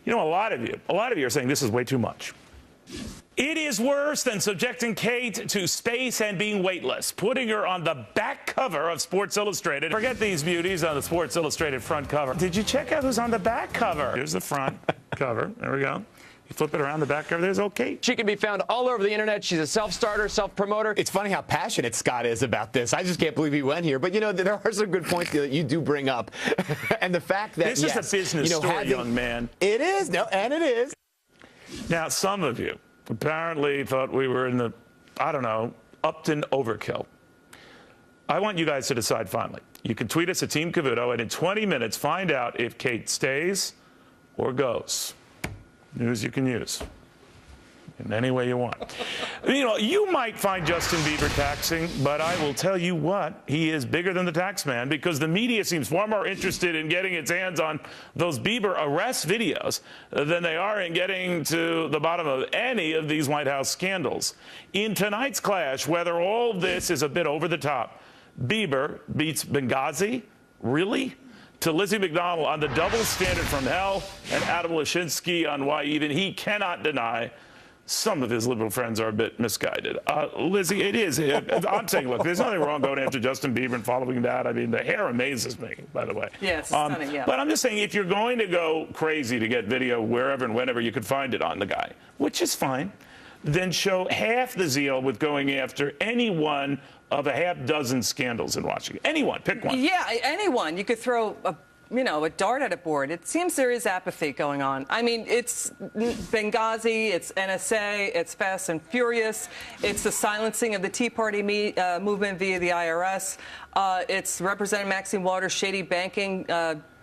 You know, a lot of you are saying this is way too much. It is worse than subjecting Kate to space and being weightless, putting her on the back cover of Sports Illustrated. Forget these beauties on the Sports Illustrated front cover. Did you check out who's on the back cover? Here's the front cover. There we go. You flip it around the back cover, there's old Kate. She can be found all over the internet. She's a self-starter, self-promoter. It's funny how passionate Scott is about this. I just can't believe he went here. But, you know, there are some good points that you do bring up. And the fact that, this is a business story, young man. It is. No, and it is. Now, some of you apparently thought we were in the, I don't know, Upton overkill. I want you guys to decide finally. You can tweet us at Team Cavuto, and in 20 minutes, find out if Kate stays or goes. News you can use in any way you want. You know, you might find Justin Bieber taxing, but I will tell you what, he is bigger than the tax man, because the media seems far more interested in getting its hands on those Bieber arrest videos than they are in getting to the bottom of any of these White House scandals. In tonight's clash, whether all of this is a bit over the top, Bieber beats Benghazi? Really? To Lizzie McDonald on the double standard from hell, and Adam Lashinsky on why even he cannot deny some of his liberal friends are a bit misguided. Lizzie, it is. I'm saying, look, there's nothing wrong going after Justin Bieber and following that. I mean, the hair amazes me, by the way. Yes, stunning, yeah. But I'm just saying, if you're going to go crazy to get video wherever and whenever you could find it on the guy, which is fine, then show half the zeal with going after any one of a half dozen scandals in Washington. Anyone, pick one. Yeah, anyone. You could throw a dart at a board. It seems there is apathy going on. I mean, it's Benghazi, it's NSA, it's Fast and Furious, it's the silencing of the Tea Party movement via the IRS, it's Representative Maxine Waters' shady banking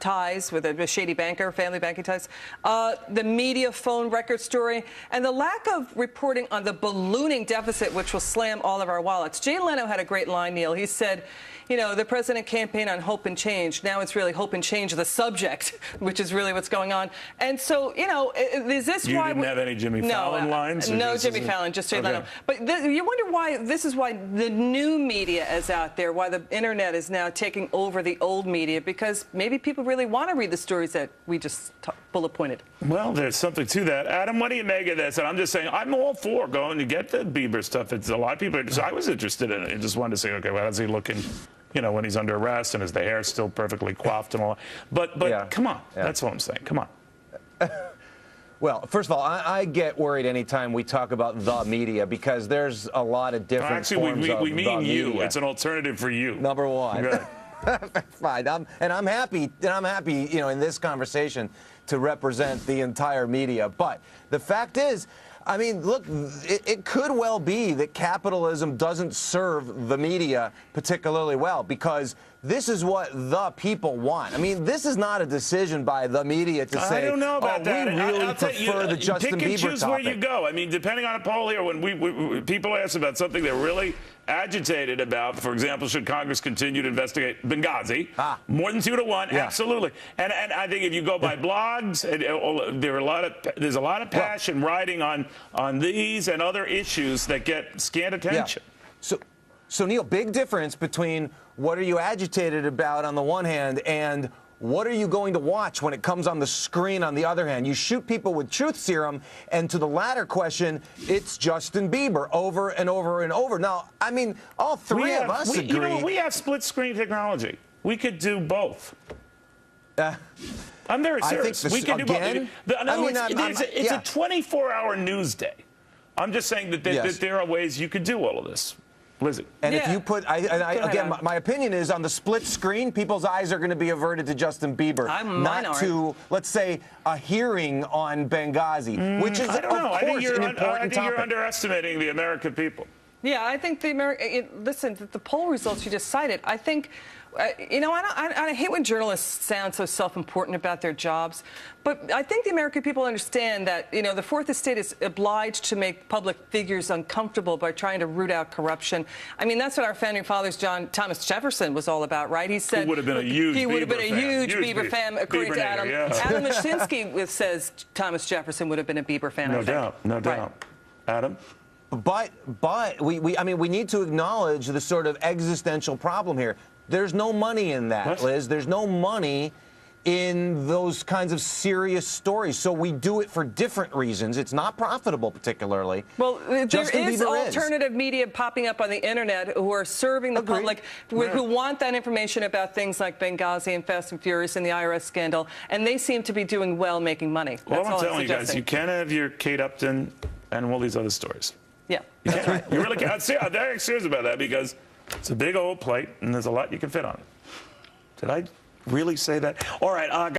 ties with a shady banker, family banking ties, the media phone record story, and the lack of reporting on the ballooning deficit, which will slam all of our wallets. Jay Leno had a great line, Neil. He said, you know, the president campaigned on hope and change. Now it's really hope and change the subject, which is really what's going on. And so, you know, is this why... You didn't have any Jimmy Fallon lines? No, Jimmy Fallon, just Jay Leno. But you wonder why, this is why the new media is out there, why the internet is now taking over the old media, because maybe people really want to read the stories that we just bullet pointed. Well, there's something to that. Adam, what do you make of this? And I'm just saying, I'm all for going to get the Bieber stuff. It's a lot of people. I was interested in it. I just wanted to say, okay, well, how's he looking, you know, when he's under arrest, and is the hair still perfectly coiffed and all? But yeah. Come on. Yeah. That's all I'm saying. Come on. Well, first of all, I get worried anytime we talk about the media, because there's a lot of different forms of we mean you. Media. It's an alternative for you. Number one. Good. Fine. I'm happy, you know, in this conversation to represent the entire media. But the fact is, I mean, look, it could well be that capitalism doesn't serve the media particularly well, because this is what the people want. I mean, this is not a decision by the media to say, I don't know about that. We really prefer the Justin Bieber topic. Pick and choose where you go. I mean, depending on a poll here, when people ask about something they're really agitated about, for example, should Congress continue to investigate Benghazi? More than 2 to 1, yeah. Absolutely. And I think if you go by blogs, there's a lot of passion riding on these and other issues that get scant attention. Yeah. So Neil, big difference between what are you agitated about on the one hand and what are you going to watch when it comes on the screen on the other hand? You shoot people with truth serum, and to the latter question, it's Justin Bieber over and over and over. Now, I mean, all three of us agree. You know, we have split screen technology. We could do both. I'm very serious. We could do both. It's a 24-hour news day. I'm just saying that there are ways you could do all of this. Lizzie. And if you put, again, my opinion is on the split screen, people's eyes are going to be averted to Justin Bieber, not to, let's say, a hearing on Benghazi, which is, of course, an important topic. I think you're underestimating the American people. Yeah, I think listen, the poll results you just cited, I think, you know, I hate when journalists sound so self-important about their jobs, but I think the American people understand that, you know, the Fourth Estate is obliged to make public figures uncomfortable by trying to root out corruption. I mean, that's what our founding fathers, Thomas Jefferson, was all about, right? He said he would have been a huge Bieber fan, according to Adam. Adam Lashinsky says Thomas Jefferson would have been a Bieber fan. No doubt, no doubt. Adam? But I mean, we need to acknowledge the sort of existential problem here. There's no money in that, Liz. There's no money in those kinds of serious stories. So we do it for different reasons. It's not profitable particularly. Well, there Justin is Bieber alternative media popping up on the internet who are serving the public, who want that information about things like Benghazi and Fast and Furious and the IRS scandal, and they seem to be doing well making money. Well, That's I'm all telling you guys, suggesting. you can't have your Kate Upton and all these other stories. Yeah, You can't. Right. You really can't. See, I'm very serious about that because it's a big old plate and there's a lot you can fit on it. Did I really say that? All right.